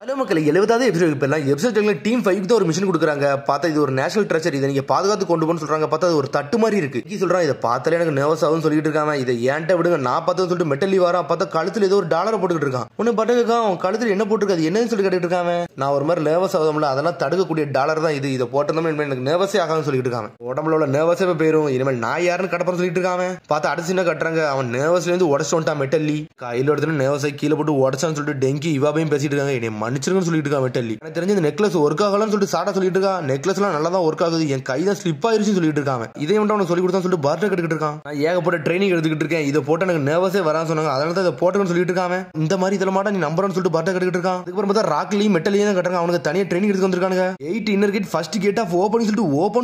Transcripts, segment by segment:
Hello மக்களே, 70வது episode இப்பெல்லாம் எபிசோட்ல டீம் 5 தான் ஒரு மிஷன் கொடுக்குறாங்க. பார்த்தா இது ஒரு நேஷனல் ட்ரெஷர், இதை நீங்க பாதுகாத்து கொண்டு போன்னு சொல்றாங்க. பார்த்தா அது ஒரு தட்டு மாதிரி இருக்கு. சொல்றான் இதை பார்த்தாலே எனக்கு நர்வஸ் ஆகும் சொல்லிட்டு இருக்காங்க. இதை ஏன்ட்ட விடுங்க, நான் பார்த்தா சொல்லிட்டு மெட்டலி வாரான். பார்த்தா கழுத்துல ஏதோ ஒரு டாலரை போட்டுக்கிட்டு இருக்கான். ஒன்னு பட்டுக்கா அவன் கழுத்துல என்ன போட்டுருக்காது என்னன்னு சொல்லி கேட்டுட்டு இருக்காங்க. நான் ஒரு மாதிரி நர்வஸ் ஆகும்ல, அதெல்லாம் தடுக்கக்கூடிய டாலர் தான் இது. இதை போட்டோம்னா எனக்கு நர்வஸே ஆகாதுன்னு சொல்லிட்டு இருக்காங்க. உடம்புல உள்ள நர்வஸே போயிரும். இனிமேல் நான் யாருன்னு கடப்பேன்னு சொல்லிட்டு இருக்காங்க. பார்த்தா அடுத்து என்ன கட்டுறாங்க, அவன் நர்வஸ்ல இருந்து உடச்சு வந்துட்டான் மெட்டல்லி. கையில எடுத்து நர்வஸை கீழே போட்டு உடச்சான்னு சொல்லிட்டு டெங்கி இவாபையும் பேசிட்டு இருக்காங்க. என்னை மன்னிச்சிருங்கன்னு சொல்லிட்டு இருக்காங்க. எனக்கு தெரிஞ்ச இந்த நெக்லஸ் ஒர்க் ஆகலன்னு சொல்லிட்டு சாட்டா சொல்லிட்டு இருக்கா. நெக்லஸ் எல்லாம் நல்லா தான் ஒர்க் ஆகுது, என் கை தான் ஸ்லிப் ஆயிருச்சுன்னு சொல்லிட்டு இருக்காங்க. இதை வந்து அவனுக்கு சொல்லி கொடுத்தான்னு சொல்லிட்டு பார்த்து கட்டுக்கிட்டு இருக்கான். நான் ஏகப்பட்ட ட்ரைனிங் எடுத்துக்கிட்டு இருக்கேன், இதை போட்டு எனக்கு நர்வஸே வரான்னு சொன்னாங்க, அதனால தான் இதை போட்டுன்னு சொல்லிட்டு இருக்காங்க. இந்த மாதிரி இதில் மாட்டா நீ நம்புறன்னு சொல்லிட்டு பார்த்து கட்டுக்கிட்டு இருக்கான். அதுக்கப்புறம் பார்த்தா ராக்லியும் மெட்டலையும் கட்டுறாங்க. அவனுக்கு தனியாக ட்ரைனிங் எடுத்து வந்திருக்காங்க. 8 inner gate first gate off open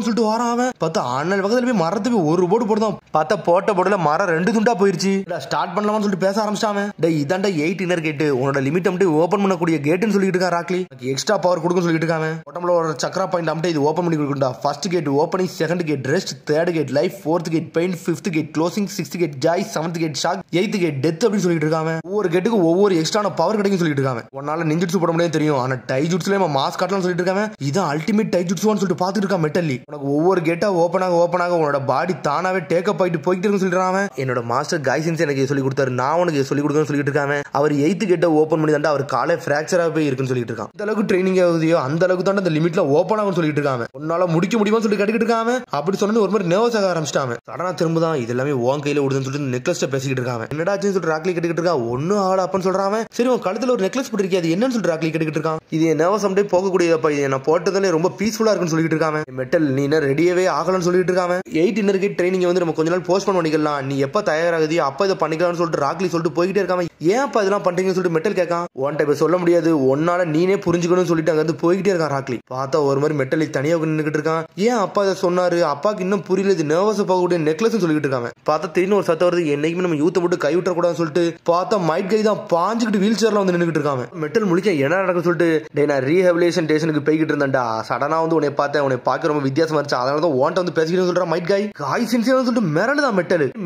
சொல்லிட்டு வரான். அவன் பார்த்தா அண்ணன் பக்கத்துல போய் மரத்துக்கு ஒரு போர்டு போடுதான். பார்த்தா போட்ட போர்டுல மரம் 2 துண்டா போயிருச்சு. ஸ்டார்ட் பண்ணலாம்னு சொல்லிட்டு பேச ஆரம்பிச்சாங்க. இதாண்டா 8 இன்னர் கேட், உன்னோட லிமிட் அம்ட்டு ஓப்பன் பண்ணக்கூடிய கேட்னு சொல்லிட்டு இருக்கா. ராக்லி எக்ஸ்ட்ரா பவர் கொடுக்கும் சொல்லிட்டு இருக்காங்க. உடம்புல ஒரு சக்கரா பாயிண்ட் அம்ட்டு இது ஓபன் பண்ணி கொடுக்குண்டா. First gate opening, second gate rest, third gate life, fourth gate pain, fifth gate closing, sixth gate joy, seventh gate shock, eighth gate death அப்படின்னு சொல்லிட்டு இருக்காங்க. ஒவ்வொரு கேட்டுக்கு ஒவ்வொரு எக்ஸ்ட்ரா பவர் கிடைக்கும் சொல்லிட்டு இருக்காங்க. உன்னால நிஞ்சிட்சு போட முடியாது தெரியும், ஆனா டைஜுட்ஸ்ல மாஸ் காட்டலாம் சொல்லிட்டு இருக்காங்க. இதான் அல்டிமேட் டைஜுட்சுன்னு சொல்லிட்டு பாத்துட்டு இருக்கா மெட்டல்லி. உனக்கு ஒவ்வொரு கேட்டா ஓப்பன் ஆக உன்னோட பாடி தானாவே டேக்கப் ஆயிட்டு போயிட்டு இருக்குன்னு சொல்லிடுறாங்க. என்னோட மாஸ்டர் கைசன்ஸ் எனக்கு சொல்லி கொடுத்தாரு, நான் உனக்கு சொல்லி கொடுக்கணும்னு சொல்லிட்டு இருக்காங்க. அவர் எய்த் கேட்ட ஓப்பன் பண்ணி தாண்டா அவர் காலே பிராக்சரா போய் இருக்குன்னு சொல்லிட்டு இருக்கான். இந்த அளவுக்கு ட்ரைனிங் ஆகுதியோ அந்த அளவுக்கு தான் அந்த லிமிட்ல ஓப்பன் ஆகும் சொல்லிட்டு இருக்காங்க. உன்னால முடிக்க முடியுமா சொல்லி கட்டிக்கிட்டு இருக்காங்க. அப்படி சொன்னது ஒரு மாதிரி நர்வஸ் ஆக ஆரம்பிச்சிட்டாங்க. சடனா திரும்ப தான் இது எல்லாமே உன் கையில விடுதுன்னு சொல்லிட்டு நெக்லஸ் பேசிக்கிட்டு இருக்காங்க. என்னடாச்சுன்னு சொல்லிட்டு ராக்லி கட்டிக்கிட்டு இருக்கா. ஒன்னும் ஆள அப்பன்னு சொல்றாங்க. சரி உன் கழுத்துல ஒரு நெக்லஸ் போட்டுருக்கே, அது என்னன்னு சொல்லிட்டு ராக்லி கட்டிக்கிட்டு இருக்கான். இது நர்வஸ் அப்படியே போகக்கூடியதப்பா, இது நான் போட்டதாலே ரொம்ப பீஸ்ஃபுல்லா இருக்குன்னு சொல்லிட்டு இருக்காங்க. மெட்டல் நீ என்ன ரெடியாவே ஆகலன்னு சொல்லிட்டு இருக்காங்க. 8 இன்னர் கேட் ட்ரைனிங் வந்து நம்ம கொஞ்ச நாள் போஸ்ட்போன் பண்ணிக்கலாம், நீ எப்ப தயாராகுது அப்ப இதை பண்ணிக்கலாம்னு சொல்லிட்டு ராக்லி சொல்லிட்டு போயிட்டே இருக்காங்க. ஏன் அப்ப இதெல்லாம் பண்றீங்கன்னு சொல்லிட்டு மெட்டல் கேட்கான். ஒன் டைம் சொல்ல முடியாது, ஒன்னால நீனே புரிஞ்சுக்கணும்னு சொல்லிட்டு அங்க வந்து போய்கிட்டே இருக்கான் ராக்லி. பார்த்தா ஒரு மாதிரி மெட்டலி தனியா நின்னுக்கிட்டு இருக்கான். ஏன் அப்பா இதை சொன்னாரு, அப்பாக்கு இன்னும் புரியல, இது நர்வஸ் போகக்கூடிய நெக்லஸ் சொல்லிட்டு இருக்காங்க. பார்த்தா திடீர்னு ஒரு சத்தம் வருது, என்னைக்குமே நம்ம யூத்தை மட்டும் கை விட்டுற கூடாதுன்னு சொல்லிட்டு பார்த்தா மைட் கை தான் பாஞ்சுக்கிட்டு வீல் சேர்ல வந்து நின்னுக்கிட்டு இருக்காங்க. மெட்டல் முழிக்க என்ன நடக்குன்னு சொல்லிட்டு டே நான் ரீஹபிலேஷன் ஸ்டேஷனுக்கு போய்கிட்டு இருந்தேன்டா, சடனா வந்து உன்னை பார்த்தேன், உன்னை பார்க்க ரொம்ப வித்தியாசமா இருந்துச்சு, அதனால தான் ஓன்ட்ட வந்து பேசிக்கிட்டு சொல்றான் மைட் கை. காய் சென்சே சொல்லிட்டு மிரளுதான்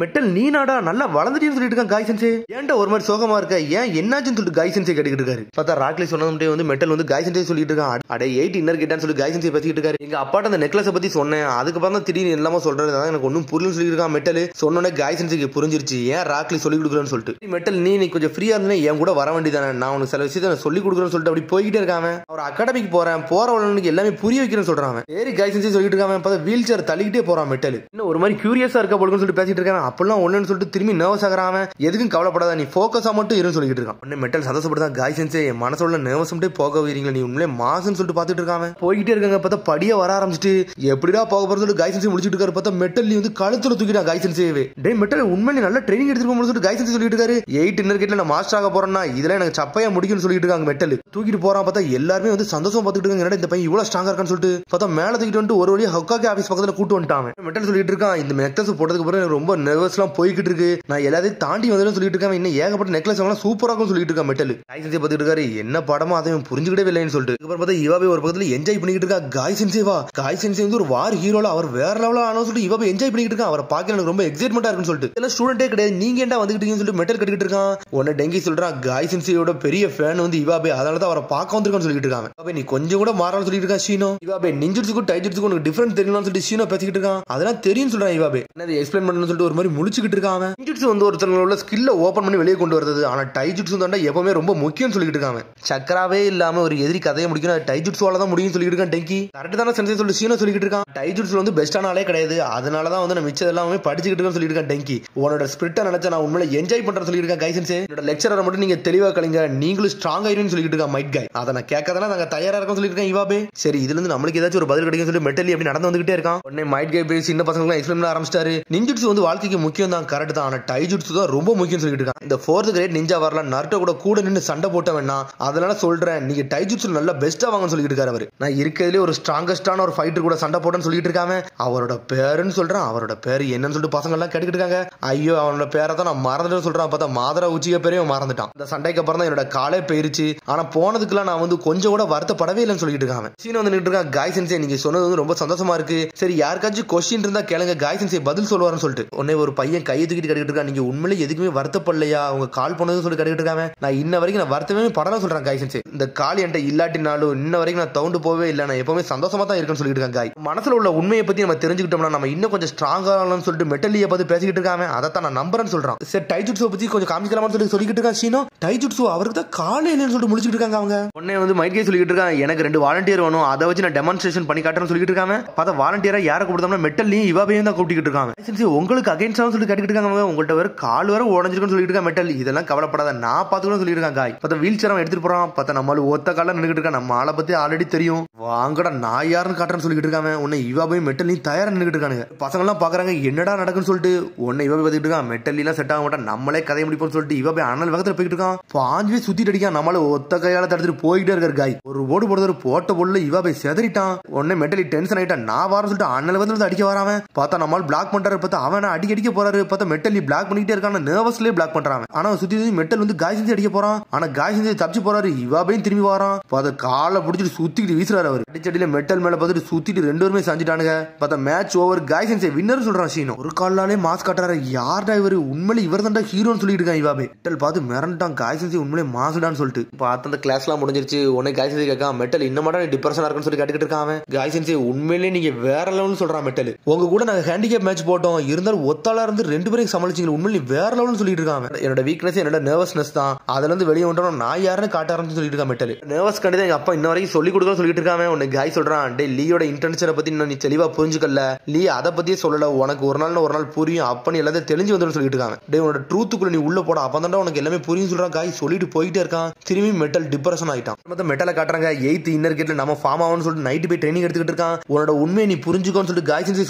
மெட்டல் நீ நாடா நல்லா வளர்ந்துட்டேன்னு சொல்லிட்டு இருக்கான் காய் சென்சே. ஏன்டா ஒரு மாதிரி சோகமா இருக்க, ஏன் என்னாச்சுன்னு சொல்லிட்டு காய் சென்சே கேட்டுக்கிட்டு இருக்காரு. பார்த்தா ராக்லி சொன்னது வந்து மெட்டல் வந்து காய் சென்சே சொல்லிட்டு இருக்கான். அடே 8 இன்னர் கேட்டான்னு சொல்லி காய் சென்சே பேசிக்கிட்டு இருக்காரு. எங்க அப்பாட்ட அந்த நெக்லஸ் பத்தி சொன்னேன், அதுக்கப்புறம் தான் திடீர்னு எல்லாமே சொல்றது, எனக்கு ஒன்னும் புரியலன்னு சொல்லி இருக்கான் மெட்டல். சொன்னோன்னே காய் சென்சேக்கு புரிஞ்சிருச்சு ஏன் ராக்லி சொல்லி கொடுக்குறேன்னு சொல்லிட்டு. மெட்டல் நீ கொஞ்சம் ஃப்ரீயா இருந்தா என் கூட வர வேண்டியதானே, நான் உனக்கு சில விஷயத்தை சொல்லி கொடுக்குறேன்னு சொல்லிட்டு அப்படி போய்கிட்டே இருக்காங்க. அவர் அகாடமிக்கு போறவனுக்கு எல்லாமே புரிய வைக்கிறேன்னு சொல்றாங்க. சரி காய் சென்சே சொல்லிட்டு இருக்காங்க. பார்த்தா வீல் சேர் தள்ளிக்கிட்டே போறான் மெட்டல். இன்னும் ஒரு மாதிரி கியூரியஸா இருக்க போடுன்னு சொல்லிட்டு பேசிட்டு இருக்காங்க. அப்பெல்லாம் ஒண்ணுன்னு சொல்லிட்டு திரும்பி நர்வஸ் ஆகிறான். எதுக்கும் கவலைப்படாத, நீ போக்கஸா மட்டும் இருன்னு சொல்லிட்டு இருக்கான். உடனே மெட்டல் சந்தோஷப்படுதான், காய் சென்சே என் மனசோட நர்வஸ் மட்டும் போக வரீங்களா, நீ உண்மையிலே மாசுன்னு சொல்லிட்டு பாத்துட்டு இருக்காங்க. போய்கிட்டே இருக்காங்க. பார்த்தா படியா வர ஆரம்பிச்சிட்டு எப்படிடா போக போறது சொல்லிட்டு காய் சென்சே முடிச்சிட்டு இருக்காரு. பார்த்தா மெட்டல் வந்து கழுத்துல தூக்கிட்டா காய் சென்சேவே. டே மெட்டல் உண்மையிலே நல்ல ட்ரைனிங் எடுத்துட்டு சொல்லிட்டு காய் சென்சே சொல்லிட்டு இருக்காரு. 8 இன்னர் கேட்ல நான் மாஸ்டர் ஆக போறேன்னா இதெல்லாம் எனக்கு சப்பையா முடிக்கும்னு சொல்லிட்டு இருக்காங்க. மெட்டல் தூக்கிட்டு போறான். பார்த்தா எல்லாருமே வந்து சந்தோஷம் பார்த்துட்டு இருக்காங்க. என்னடா இந்த பையன் இவ்வளவு ஸ்ட்ராங்கா இருக்கான்னு சொல்லிட்டு பார்த்தா மேல தூக்கிட்டு வந்து ஒரு வழியா ஹக்காக்கி ஆபீஸ் பக்கத்துல கூட்டு வந்துட்டாங்க. மெட்டல் சொல்லிட்டு இருக்கான், இந்த நெக்லஸ் போட்டதுக்கு அப்புறம் ரொம்ப நர்வஸ் எல்லாம் போய்கிட்டு இருக்கு, நான் எல்லாத்தையும் தாண்டி வந்து சொல்லிட்டு இருக்கேன், இன்னும் ஏகப்பட்ட நெக்லஸ் எல்லாம் சூப்பரா இருக்கும் சொல்லிட்டு இருக்கா மெட்டல். காய் சென்சே பார்த்துட்டு இருக்காரு, என்ன படமா அதை புரிஞ்சுக்கிட்டே இல்லைன்னு சொல்லிட்டு. அதுக்கப்புறம் பார்த்தா இவாபே ஒரு பக்கத்துல என்ஜாய் பண்ணிட்டு இருக்கா. காய் சென்சேவா, காய் சென்சே வந்து ஒரு வார் ஹீரோல அவர் வேற லெவலா ஆனு சொல்லிட்டு இவாபே என்ஜாய் பண்ணிட்டு இருக்கான். அவரை பார்க்க எனக்கு ரொம்ப எக்ஸைட்மெண்டா இருக்குன்னு சொல்லிட்டு. எல்லாம் ஸ்டூடெண்டே கிடையாது, நீங்க ஏன்டா வந்துகிட்டீங்கன்னு சொல்லிட்டு மெட்டல் கட்டிட்டு இருக்கான். உடனே டெங்கி சொல்றான், காய் சென்சேயோட பெரிய ஃபேன் வந்து இவாபே, அதனால தான் அவரை பார்க்க வந்திருக்கான்னு சொல்லிட்டு இருக்காங்க. இவாபே நீ கொஞ்சம் கூட மாறலாம் சொல்லிட்டு இருக்கான் ஷீனோ. இவாபே நிஞ்சிட்சுக்கும் டைஜுட்சுக்கும் உனக்கு டிஃபரன்ஸ் தெரியணும்னு சொல்லிட்டு ஷீனோ பேசிக்கிட்டு இருக்கான். அதெல்லாம் தெரியும் சொல்றான் இவாபே. என்னது எக்ஸ்பிளைன் பண்ணணும்னு சொல்லிட்டு ஒரு மாதிரி முழிச்சுக்கிட்டு இருக்காங்க. நிஞ்சிட்சு வந்து ஒருத்தங்களோட ஸ்கில்ல ஓபன் பண்ணி வெளியே கொண்டு வரது, ஆனா டைஜுட்சு தாண்டா எப்பவுமே ரொம்ப முக்கியம் சொல்லிட்டு இருக்காங்க. சக்கராவே இல்லாம ஒரு எதிரி கதையை முடிக்கணும், டைஜுட்சுவால தான் முடியும் சொல்லிட்டு இருக்கான் டெங்கி. கரெக்ட் தான சென்சே சொல்லிட்டு ஷீனோ சொல்லிட்டு இருக்கான். டைஜுட்சு வந்து பெஸ்டான ஆளே கிடையாது, அதனால தான் வந்து நான் மிச்சம் எல்லாமே படிச்சுக்கிட்டு இருக்கேன்னு சொல்லிட்டு இருக்கான் டெங்கி. உன்னோட ஸ்பிரிட்டை நினைச்சா நான் உண்மையில என்ஜாய் பண்றேன்னு சொல்லிட்டு இருக்கான் காய் சென்சே. என்னோட லெக்சரரை மட்டும் நீங்க தெளிவா கலிங்க, நீங்களும் ஸ்ட்ராங் ஆயிருன்னு சொல்லிட்டு இருக்கான் மைட் காய். அதை நான் கேட்கறதுனா நாங்க தயாரா இருக்கோம் சொல்லிட்டு இருக்கேன் இவாபே. சரி இதுல இருந்து நம்மளுக்கு ஏதாச்சும் ஒரு பதில் கிடைக்கும் சொல்லி மெட்டலி அப்படி நடந்து வந்துகிட்டே இருக்கான். உடனே மைட் காய் பேசி சின்ன பசங்க எக்ஸ்பிளைன் பண்ண ஆரம்பிச்சிட்டாரு. நிஞ்சிட்சு வந்து வாழ்க்கைக்கு முக்கியம் தான், கரெக்ட் தான், ஆனா டைஜுட்சு தான் ரொம்ப முக்கியம் சொல்லிட்டு இருக்கான். இந்த 4th கிரேட் நிஞ்சா வரலாம், நருட்டோ கூட நின்று சண்டை போட்ட வேணாம், அதனால சொல்றேன் நீங்க டைஜுட்சு நல்லா பெஸ்டா வாங்கன்னு சொல்லிட்டு இருக்காரு அவரு. நான் இருக்கிறதுலே ஒரு ஸ்ட்ராங்கஸ்டான ஒரு ஃபைட்டர் கூட சண்டை போட்டேன்னு சொல்லிட்டு இருக்காங்க. அவரோட பேருன்னு சொல்றான். அவரோட பேரு என்னன்னு சொல்லிட்டு பசங்க எல்லாம் கேட்டுக்கிட்டு இருக்காங்க. ஐயோ அவனோட பேரை தான் நான் மறந்துட்டு சொல்றான். பார்த்தா மாதரா உச்சிய பேரையும் மறந்துட்டான். இந்த சண்டைக்கு அப்புறம் தான் என்னோட காலே போயிருச்சு, ஆனா போனதுக்குலாம் நான் வந்து கொஞ்சம் கூட வருத்தப்படவே இல்லைன்னு சொல்லிட்டு இருக்காங்க. சீன வந்து நின்று இருக்கான். காய் சென்சே நீங்க சொன்னது வந்து ரொம்ப சந்தோஷமா இருக்கு, சரி யாருக்காச்சும் கொஸ்டின் இருந்தா கேளுங்க, காய் சென்சே பதில் சொல்லுவாருன்னு சொல்லிட்டு. உடனே ஒரு பையன் கையை தூக்கிட்டு கேட்டுக்கிட்டு இருக்கான், நீங்க உண்மையிலே எதுக்குமே வருத்தப்படலையா, அவங்க கால் பண்ணதுன்னு சொல்லி கேட்டுக்கிட்டு இருக்காங்க. நான் இன்ன வரைக்கும் நான் வருத்தமே படலாம் சொல்றேன் காய் காய்சன்ஸே. இந்த காலி என்கிட்ட இல்லாட்டினாலும் இன்ன வரைக்கும் நான் தவுண்டு போவே இல்லை, நான் எப்பவுமே சந்தோஷமா தான் இருக்குன்னு சொல்லிட்டு இருக்காங்க காய். மனசுல உள்ள உண்மையை பத்தி நம்ம தெரிஞ்சுக்கிட்டோம்னா நம்ம இன்னும் கொஞ்சம் ஸ்ட்ராங்கா ஆகலாம்னு சொல்லிட்டு மெட்டலியை பார்த்து பேசிக்கிட்டு இருக்காங்க. அதை நான் நம்புறேன்னு சொல்றான். சரி டைஜுட்ஸோ பத்தி கொஞ்சம் காமிக்கலாமான்னு சொல்லிக்கிட்டு இருக்கான் ஷீனோ. டைஜுட்ஸோ அவருக்கு தான் காலே இல்லைன்னு சொல்லிட்டு முடிச்சுட்டு இருக்காங்க அவங்க. உடனே வந்து மைக்கே சொல்லிட்டு இருக்கான், எனக்கு 2 வாலண்டியர் வேணும், அதை வச்சு நான் டெமான்ஸ்ட்ரேஷன் பண்ணி காட்டுறேன்னு சொல்லிட்டு இருக்காங்க. பார்த்தா வாலண்டியரா யாரை கூப்பிடுறோம்னா மெட்டல்லையும் இவாபையும் தான் கூப்பிட்டு இருக்காங்க. உங்களுக்கு அகைன்ஸ்டா சொல்லி கேட்டுக்கிட்டு இருக்காங்க. உங்கள்கிட்ட வேற கால் வர உடஞ்சிருக்குன்னு சொல்லிட்டு இருக்காங்க மெட்டல். இதெல்லாம் கவலைப்படாத, நான் பாத்துக்கணும் சொல்லிட்டு இருக்காங்க காய். பார்த்தா வீல் சேர் எடுத்துட்டு போறான். பார்த்தா நம்மள ஒத்த கால நின்னுட்டு இருக்கா. நம்ம ஆளை பத்தி ஆல்ரெடி தெரியும், வாங்கடா நான் யாருன்னு காட்டுறேன்னு சொல்லிட்டு இருக்காங்க. உன்னை இவாபையும் மெட்டல்லையும் தயாரா நின்னுட்டு இருக்காங்க. பசங்க எல்லாம் பாக்குறாங்க என்னடா நடக்குன்னு சொல்லிட்டு. உன்னை இவாபை பார்த்துட்டு இருக்கான். மெட்டல்லாம் செட் ஆக மாட்டான், நம்மளே கதையை முடிப்போம்னு சொல்லிட்டு இவாபை அனல் வேகத்துல போயிட்டு இருக்கான். பாஞ்சு சுத்திட்டு அடிக்கான். நம்மள ஒத்த கையால தடுத்துட்டு போயிட்டே இருக்காரு காய். ஒரு ஓடு போடுறது போட்ட பொருள் இவாபை செதறிட்டான். உடனே மெட்டலி டென்ஷன் ஆயிட்டான். நான் வரேன்னு சொல்லிட்டு அனல் வேகத்துல அடிக்க வராமன். பார்த்தா நம்மளால பிளாக் பண்றாரு. பார்த்தா அவன் அடிக்க போறாரு. பார்த்தா மெட்டலி பிளாக் பண்ணிட்டே இருக்கான். நர்வஸ்லயே பிளாக் பண்றான். ஆனா சுத்தி மெட்டல் வந்து காய் செஞ்சு அடிக்க போறான். ஆனா காய் செஞ்சு தப்பிச்சு போறாரு. இவாபையும் திரும்பி வரான். பார்த்தா காலை பிடிச்சிட்டு சுத்திட்டு வீசுறாரு. அவர் அடிச்சடியில மெட்டல் மேல பார்த்துட்டு சுத்திட்டு 2 பேருமே செஞ்சுட்டானுங்க. பார்த்தா மேட்ச் ஓவர். காய் செஞ்சு வின்னர் சொல்றான் ஷீனோ. ஒரு காலாலே மாஸ் காட்டுறாரு. யார்டா இவரு, உண்மையில இவர் தான் ஹீரோன்னு சொல்லிட்டு இருக்கான் இவாபை. மெட்டல் பார்த்து மிரண்டான். காய் செஞ்சு உண்மையிலே மாசுடான்னு சொல்லிட்டு. பார்த்து அந்த கிளாஸ் எல்லாம் முடிஞ்சிருச்சு. உன்னை காய் செஞ்சு கேட்கான். மெட்டல் இன்னும் மட்டும் டிப்ரெஷனா இருக்குன்னு சொல்லி கேட்டுக்கிட்டு இருக்கான். காய் செஞ்சு உண்மையிலேயே நீங்க வேற லெவல்னு சொல்றான் மெட்டல். உங்க கூட நாங்க ஹேண்டிகேப் மேட்ச் போட்டோம், இருந்தாலும் ஒத்தாளா இருந்து 2 பேரும் சமாளிச்சீங்க, உண்மையிலே வேற லெவல்னு சொல்லிட்டு இருக்காங்க. என்னோட வீக்னஸ் என்னோட நர்வஸ்னஸ் தான், அதுல இருந்து வெளியே வந்துட்டோம் நான் யாருன்னு காட்ட ஆரம்பிச்சு சொல்லிட்டு இருக்கா மெட்டல். நர்வஸ் கண்டிப்பா எங்க அப்பா இன்ன வரைக்கும் சொல்லி கொடுக்க சொல்லிட்டு இருக்காங்க. உன்னை காய் சொல்றான், டே லீயோட இன்டென்ஷனை பத்தி நீ தெளிவா புரிஞ்சுக்கல, லீ அதை பத்தியே சொல்லல, உனக்கு ஒரு நாள் புரியும் அப்பன்னு எல்லாத்தையும் தெளிஞ்சு வந்து சொல்லிட்டு இருக்காங்க. டே உன்னோட ட்ரூத்துக்குள்ள நீ உள்ள போட, அப்பதான் உனக்கு எல்லாமே புரியும் சொல்றான் காய். சொல்லிட்டு போயிட்டே இருக்கான். திரும்பி மெட்டல் டிப்ரெஷன் ஆயிட்டான். மெட்டலை காட்டுறாங்க 8th இன்னர் கேட்ல நம்ம ஃபார்ம் ஆகும்னு சொல்லிட்டு நைட்டு போய் ட்ரைனிங் எடுத்துக்கிட்டு இருக்கான். உன்னோட உண்மையை நீ புரிஞ்சுக்கோன்னு சொல்லிட்டு காய் செஞ்சு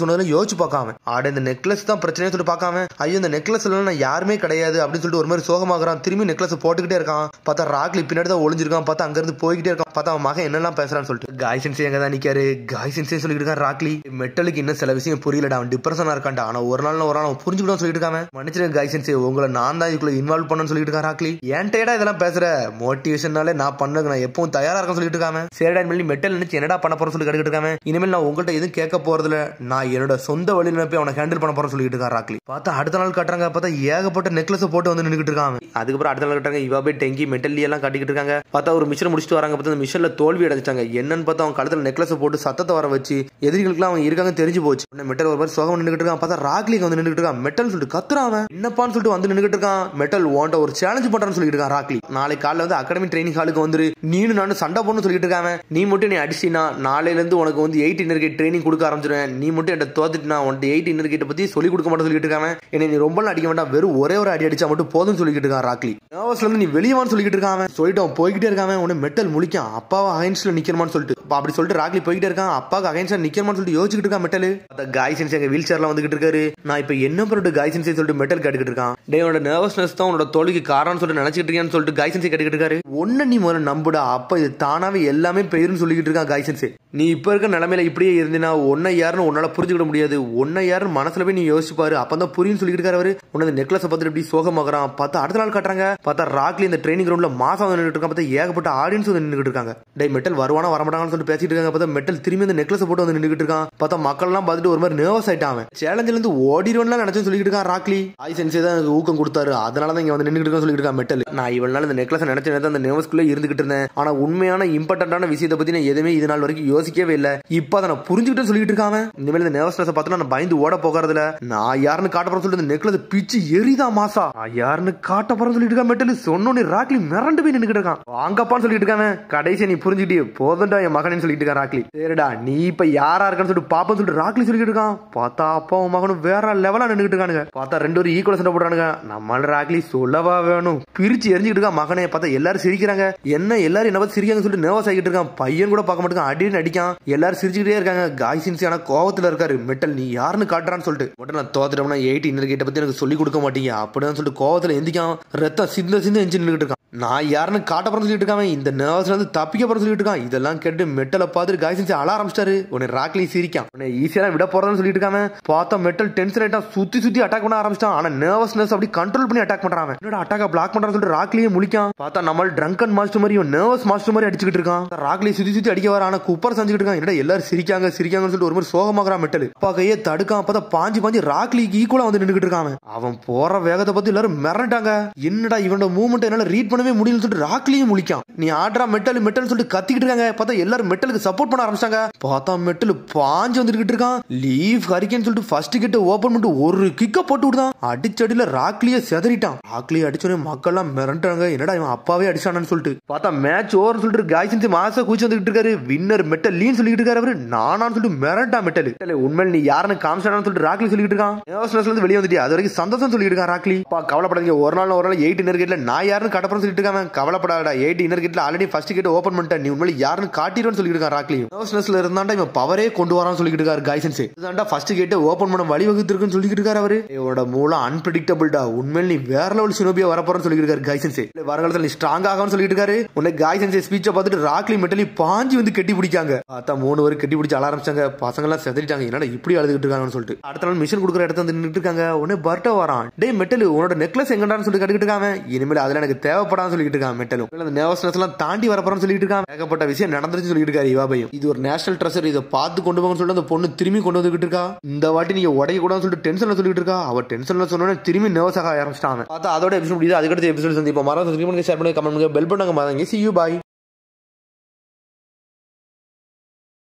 சொன்னதுல யோசிச்சு பார்க்காம, ஆட இந்த நெக்லஸ் தான் பிரச்சனைன்னு சொல்லிட்டு பார்க்காம, ஐயோ இந்த நெக்லஸ் நான் யாருமே கிடையாது அப்படின்னு சொல்லிட்டு ஒரு மாதிரி சோகமாகறான். திரும்பி நெக்லஸ் போட்டுக்கிட்டே இருக்கான். பார்த்தா ராக்லி பின்னாடி தான் ஒளிஞ்சிருக்கான். பார்த்தா அங்க இருந்து போய்கிட்டே இருக்கான். பார்த்தா அவன் மகன் என்னெல்லாம் பேசுறான்னு சொல்லிட்டு காய் சென்சே எங்க தான் நிக்காரு. காய் சென்சே சொல்லிட்டு இருக்கான் ராக்லி. மெட்டலுக்கு இன்னும் சில விஷயம் புரியலடா, அவன் டிப்ரெஷனா இருக்கான்டா, ஆனா ஒரு நாள் அவன் புரிஞ்சுக்கிட்டான்னு சொல்லிட்டு இருக்காம. மன்னிச்சிருக்க காய் சென்சே, உங்களை நான் தான் இதுக்குள்ள இன்வால்வ் பண்ணணும்னு சொல்லிட்டு இருக்கான் ராக்லி. ஏன்டா இதெல்லாம் பேசுற, மோட்டிவேஷனாலே நான் பண்ண நான் எப்பவும் தயாரா இருக்கேன்னு சொல்லிட்டு இருக்காம. சரிடா இனிமேல் மெட்டல் நினைச்சு என்னடா பண்ண போறேன்னு சொல்லி கேட்டுக்கிட்டு இருக்காம. இனிமேல் நான் உங்கள்கிட்ட எதுவும் கேட்க போறதுல, நான் என்னோட சொந்த வழியில போய் அவனை ஹேண்டில் பண்ண போறேன்னு சொல்லிட்டு இருக்கான் ராக்லி. பார்த்தா அடுத்த நாள் காட்டுறாங்க. பார்த்தா ஏகப்பட்ட நெக்லஸ் போட்டு வந்து நின்னுட்டு இருக்காங்க. அதுக்கப்புறம் அடுத்த நாள் காட்டுறாங்க இவாபே டெங்கி மெட்டல்லி எல்லாம் காட்டிக்கிட்டு இருக்காங்க. பார்த்தா ஒரு மிஷன் முடிச்சுட்டு வராங்க. பார்த்தா அந்த மிஷன்ல தோல்வி அடைஞ்சாங்க. என்னன்னு பார்த்தா அவன் கழுத்துல நெக்லஸ் போட்டு சத்தத்தை வர வச்சு எதிரிகளுக்குலாம் அவங்க இருக்காங்க தெரிஞ்சு போச்சு. மெட்டல் ஒரு மாதிரி சோகம் நின்னுட்டு இருக்கான். பார்த்தா ராக்லி வந்து நின்னுட்டு இருக்கான். மெட்டல் சொல்லிட்டு கத்துறான். என்னப்பான்னு சொல்லிட்டு வந்து நின்னுட்டு இருக்கான். மெட்டல் ஓண்ட ஒரு சேலஞ்ச் பண்றான்னு சொல்லிட்டு இருக்கான் ராக்லி. நாளைக்கு காலைல வந்து அகாடமி ட்ரைனிங் ஹாலுக்கு வந்துரு, நீனு நானும் சண்டை போடணும்னு சொல்லிட்டு இருக்காங்க. நீ மட்டும் நீ அடிச்சினா நாளையில இருந்து உனக்கு வந்து 8 இன்னர் கேட் ட்ரைனிங் கொடுக்க ஆரம்பிச்சிருவேன். நீ மட்டும் என்ன தோத்துட்டுனா உனக்கு 8 இன்னர் கேட் பத்தி சொல்லி கொடுக்க மாட்டேன்னு சொல்லிட்டு இருக்காங்க. என்ன நீ ரொம்ப அடிக்க வேண்டாம், வெறும் ஒரே ஒரு அடி அடிச்சா மட்டும் போதும்னு சொல்லிட்டு இருக்கான் ராக்லி. நர்வஸ்ல இருந்து நீ வெளியவான்னு சொல்லிட்டு இருக்காங்க. சொல்லிட்டு அவன் போய்கிட்டே இருக்காங்க. உடனே மெட்டல் முழிக்கான், அப்பாவை அகைன்ஸ்ட்ல நிக்கணுமான்னு சொல்லிட்டு. அப்படி சொல்லிட்டு ராக்லி போய்கிட்டே இருக்கான். அப்பாவுக்கு அகைன்ஸ்ட்ல நிக்கணுமான்னு சொல்லிட்டு யோசிச்சுட்டு இருக்கான் மெட்டல். அந்த காய் சென்ஸ் எங்க வீல் சேர்ல வந்துகிட்டு இருக்காரு. நான் இப்ப என்ன பண்ணிட்டு காய் சென்ஸ் சொல்லிட்டு மெட்டல் கேட்டுக்கிட்டு இருக்கான். டே உன்னோட நர்வஸ்னஸ் தான் உன்னோட தோல்விக்கு காரணம்னு சொல்லிட்டு நினைச்சிட்டு இருக்கான்னு சொல்லிட்டு காய் சென்ஸ் கேட்டுக்கிட்டு இருக்காரு. ஒன்னு நீ முதல்ல நம்புடா, அப்ப இது தானாவே எல்லாமே பெயர்னு சொல்லிக்கிட்டு இருக்கான் காய் சென்ஸ். நீ இப்ப இருக்க நிலைமையில இப்படியே இருந்தினா உன்னை யாருன்னு உன்னால புரிஞ்சுக்கிட முடியாது. உன்னை யாருன்னு மனசுல போய் நீ யோசிப்பாரு, அப்பதான் புரியும் சொல்லிட்டு இருக்காரு அவரு. உன்னது நெக்லஸ் பார்த்துட்டு இப்படி சோகமாகறான். பார்த்தா அடுத்த நாள் காட்டுறாங்க. பார்த்தா ராக்லி இந்த ட்ரைனிங் கிரவுண்ட்ல மாசம் நின்றுட்டு இருக்கான். பார்த்தா ஏகப்பட்ட ஆடியன்ஸ் வந்து நின்றுட்டு இருக்காங்க. டே மெட்டல் வருவானா வரமாட்டாங்கன்னு சொல்லிட்டு பேசிட்டு இருக்காங்க. பார்த்தா மெட்டல் திரும்பி அந்த நெக்லஸ் போட்டு வந்து நின்றுட்டு இருக்கான். பார்த்தா மக்கள் எல்லாம் பார்த்துட்டு ஒரு மாதிரி நர்வஸ் ஆயிட்டான். சேலஞ்சில இருந்து ஓடிடுவோம்லாம் நினைச்சு சொல்லிட்டு இருக்கான் ராக்லி. காய் சென்ஸே தான் எனக்கு ஊக்கம் கொடுத்தாரு, அதனாலதான் இங்க வந்து நின்றுட்டு இருக்கான்னு சொல்லிட்டு இருக்கான் மெட்டல். நான் இவ்வளவு நாள் இந்த நெக்லஸ் நினைச்ச அந்த நர்வஸ்குள்ள இருந்துகிட்டு இருந்தேன், ஆனா உண்மையான இம்பார்ட்டன்டான விஷயத்தை பத்தி நான் எதுவுமே இது நாள் வரைக்கும் யோசிக்கவே இல்லை. இப்ப அதை நான் புரிஞ்சுக்கிட்டு சொல்லிட்டு இருக்காங்க. இனிமேல் இந்த நர்வஸ்னஸ் பார்த்தா நான் பயந்து ஓட போகிறதுல, நான் யாருன்னு காட்ட போறேன்னு சொல்லிட்டு நெக்லஸ் பிச்சு எரிதா மாசா யாருன்னு காட்ட போறேன்னு சொல்லிட்டு இருக்கா மெட்டல். சொன்னோன்னு ராக்லி மிரண்டு போய் நின்னுட்டு இருக்கான். வாங்கப்பான்னு சொல்லிட்டு இருக்காங்க. கடைசியா நீ புரிஞ்சுக்கிட்டே போதும்டா என் மகனு சொல்லிட்டு இருக்கான் ராக்லி. சரிடா நீ இப்ப யாரா இருக்கான்னு சொல்லிட்டு பாப்பன்னு சொல்லிட்டு ராக்லி சொல்லிட்டு இருக்கான். பார்த்தா அப்பாவும் மகனும் வேற லெவலா நின்னுட்டு இருக்கானுங்க. பார்த்தா 2 பேரும் ஈக்குவல் சண்டை போடுறானுங்க. நம்மள ராக்லி சொல்லவா வேணும், பிரிச்சு எரிஞ்சுட்டு இருக்கான் மகனே. பார்த்தா எல்லாரும் சிரிக்கிறாங்க. என்ன எல்லாரும் என்ன பார்த்து சிரிக்காங்க சொல்லிட்டு நர்வஸ் ஆகிட்டு இருக்கான். பையன் கூட பார்க்க மாட்டேங்க, அடின்னு அடிக்கான். எல்லாரும் சிரிச்சுக்கிட்டே இருக்காங்க. காய் சென்ஸ் ஆனா கோவத்துல இருக்காரு. மெட்டல் நீ யாருன்னு காட்டுறான்னு சொல்லிட்டு. மட்டும் நான் தோத்துட்டோம்னா 8 இன்னர் கேட்ட பத்தி எனக்கு சொல்லி கொடுக்க மாட்டீங்க அப்படின்னு சொல்லிட்டு கோவத்துல எந்திக்கான். ரத்தம் சிந்த எஞ்சி நின்றுட்டு இருக்கான். நான் யாருன்னு காட்ட போறேன்னு சொல்லிட்டு இருக்கான். இந்த நர்வஸ்ல இருந்து தப்பிக்க போறேன்னு சொல்லிட்டு இருக்கான். இதெல்லாம் கேட்டு மெட்டலை பார்த்துட்டு காய்ச்சி அழ ஆரம்பிச்சிட்டாரு. உன்னை ராக்லி சிரிக்கான். உன்னை ஈஸியா விட போறதுன்னு சொல்லிட்டு இருக்காம பார்த்தா மெட்டல் டென்ஷன் ஆயிட்டா சுத்தி அட்டாக் பண்ண ஆரம்பிச்சிட்டான். ஆனா நர்வஸ்னஸ் அப்படி கண்ட்ரோல் பண்ணி அட்டாக் பண்றான். என்னோட அட்டாக்க பிளாக் பண்றான்னு சொல்லிட்டு ராக்லியே முழிக்கான். பார்த்தா நம்ம ட்ரங்கன் மாஸ்டர் மாதிரி நர்வஸ் மாஸ்டர் மாதிரி அடிச்சுக்கிட்டு இருக்கான். ராக்லி சுத்தி அடிக்க வர. ஆனா குப்பர் செஞ்சுக்கிட்டு இருக்கான். என்னடா எல்லாரும் சிரிக்காங்கன்னு சொல்லிட்டு ஒரு மாதிரி சோகமாகறான் மெட்டல். அப்பா கையே தடுக்கான். பார்த்தா பாஞ்சு ராக்லிக்கு ஈக்குவலா வந்து நின்றுட்டு இருக்கான். அவன் போற வேகத்தை பார்த்து எல்லாரும் மிரண்டாங்க. என்னடா இவனோட மூவ்மெண்ட் என்னால ரீட் பண்ணவே முடியலன்னு சொல்லிட்டு ராக்லியும் முழிக்கான். நீ ஆடுறா மெட்டல் சொல்லிட்டு கத்திக்கிட்டு இருக்காங்க. பார்த்தா எல்லாரும் மெட்டலுக்கு சப்போர்ட் பண்ண ஆரம்பிச்சாங்க. பார்த்தா மெட்டல் பாஞ்சு வந்துட்டு இருக்கான். லீவ் ஹரிக்கேன்னு சொல்லிட்டு ஃபர்ஸ்ட் கிட்ட ஓபன் பண்ணிட்டு ஒரு கிக்க போட்டு விடுதான். அடிச்சடியில ராக்லிய செதறிட்டான். ராக்லிய அடிச்சோடனே மக்கள் எல்லாம் மிரண்டாங்க. என்னடா இவன் அப்பாவே அடிச்சானு சொல்லிட்டு. பார்த்தா மேட்ச் ஓவர் சொல்லிட்டு காய்ச்சி மாச கூச்சி வந்துட்டு இருக்காரு. வின்னர் மெட்டல் லீன்னு சொல்லிட்டு இருக்காரு. அவரு நானான்னு சொல்லிட்டு மிரண்டா மெட்டல். உண்மையில நீ யாருன்னு காமிச்சானு சொல்லிட்டு ராக்லி சொல்லிட்டு இருக்கான். இருந்து வெளியே வந்துட்டு அது வரைக்கும் சந்தோஷம் சொல்லிட்டு இருக்கான் ராக்லி. கவலைப்படாதீங்க, ஒரு நாள் 8 இன்னர் கேட்ல நான் யாருன்னு காட்டப்பறம் சொல்லிட்டு இருக்காங்க. கவலைப்படாடா, 8 இன்னர் கேட்ல ஆல்ரெடி ஃபர்ஸ்ட் கேட் ஓபன் பண்ணிட்டேன். நீ உண்மையில யாருன்னு காட்டிடுன்னு சொல்லிட்டு இருக்கான் ராக்லி. நர்வஸ்னஸ்ல இருந்தாண்டா இவன் பவரே கொண்டு வரான்னு சொல்லிட்டு இருக்காரு காய்சன்ஸ். இதுதான்டா ஃபர்ஸ்ட் கேட் ஓபன் பண்ண வழிவகுத்து இருக்குன்னு சொல்லிட்டு இருக்காரு அவரு. இவனோட மூலம் அன்பிரடிக்டபிள்டா. உண்மையில நீ வேற லெவல் சினோபியா வரப்போறன்னு சொல்லிட்டு இருக்காரு காய்சன்ஸ். வருங்காலத்துல நீ ஸ்ட்ராங் ஆகான்னு சொல்லிட்டு இருக்காரு. உன்னை காய்சன்ஸ் ஸ்பீச்சை பார்த்துட்டு ராக்லி மெட்டலி பாஞ்சு வந்து கட்டி பிடிக்காங்க. பார்த்தா 3 பேர் கட்டி பிடிச்சு அழ ஆரம்பிச்சாங்க. பசங்க எல்லாம் செதறிட்டாங்க. என்னடா இப்படி அழுதுகிட்டு இருக்காங்கன்னு சொல்லிட்டு அடுத்த நாள் மிஷன் கொடுக்குற இடத்துல வந்து நின்றுட்டு இருக்காங்க. உடனே பர்ட்டோ வரான். டே மெட்டல், உன்னோட நெக்லஸ் எங்கடான்னு சொல்லிட்டு கட்டிட்டு இருக்காங்க. இனிமேல் அதுல எனக்கு தேவைப்படான்னு சொல்லிட்டு இருக்கான் மெட்டலும். அந்த நர்வஸ்னஸ் எல்லாம் தாண்டி வரப்போறன்னு சொல்லிட்டு இருக்கான். ஏகப்பட்ட விஷயம் நடந்துருச்சு சொல்லிட்டு இருக்காரு இவாபையும். இது ஒரு நேஷனல் ட்ரெஷர், இதை பார்த்து கொண்டு போங்கன்னு சொல்லிட்டு அந்த பொண்ணு திரும்பி கொண்டு வந்துகிட்டு இருக்கா. இந்த வாட்டி நீங்க உடைய கூடாதுன்னு சொல்லிட்டு டென்ஷன்ல சொல்லிட்டு இருக்கா. அவ டென்ஷன்ல சொன்னோட திரும்பி நர்வஸ் ஆக ஆரம்பிச்சிட்டாங்க. பார்த்தா அதோட எபிசோட் முடியுது. அதுக்கடுத்து எபிசோட் சந்திப்போம். மறக்காம ஷேர் பண்ணி கமெண்ட் பண்ணுங்க. பெல் பட்டனை மறக்காதீங்க. See you, bye.